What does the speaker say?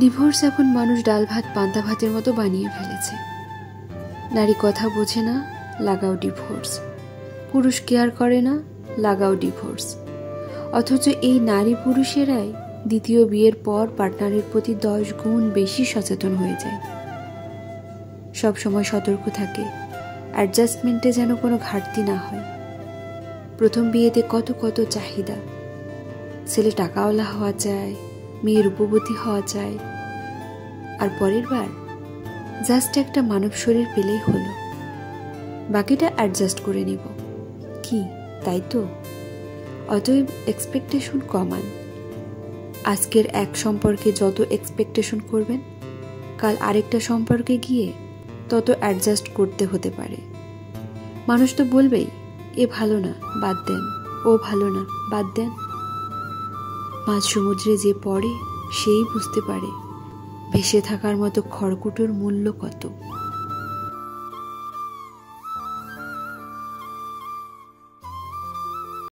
Divorce এখন মানুষ ডাল ভাত পান্তা ভাতের মতো বানিয়ে ফেলেছে। নারী কথা বোঝে না, লাগাও ডিভোর্স। পুরুষ কেয়ার করে না, লাগাও ডিভোর্স। অথচ এই নারী পুরুষেরাই দ্বিতীয় বিয়ের পর পার্টনারের প্রতি 10 গুণ বেশি সচেতন হয়ে যায়। সব সময় সতর্ক থাকে অ্যাডজাস্টমেন্টে যেন কোনো ঘাটতি না হয়। প্রথম বিয়েতে কত কত চাহিদা, ছেলে টাকাওয়ালা হওয়া চায়, মেয়ে রূপবতী হওয়া চায়, আর পরের বার জাস্ট একটা মানব শরীর পেলেই হলো, বাকিটা অ্যাডজাস্ট করে নেব। কি তাই তো? অতএব এক্সপেকটেশন কমান। আজকের এক সম্পর্কে যত এক্সপেকটেশন করবেন, কাল আরেকটা সম্পর্কে গিয়ে তত অ্যাডজাস্ট করতে হতে পারে। মানুষ তো বলবেই, এ ভালো না, বাদ দেন, ও ভালো না, বাদ দেন। মাঝ সমুদ্রে যে পড়ে সেই বুঝতে পারে ভেসে থাকার মতো খড়কুটোর মূল্য কত।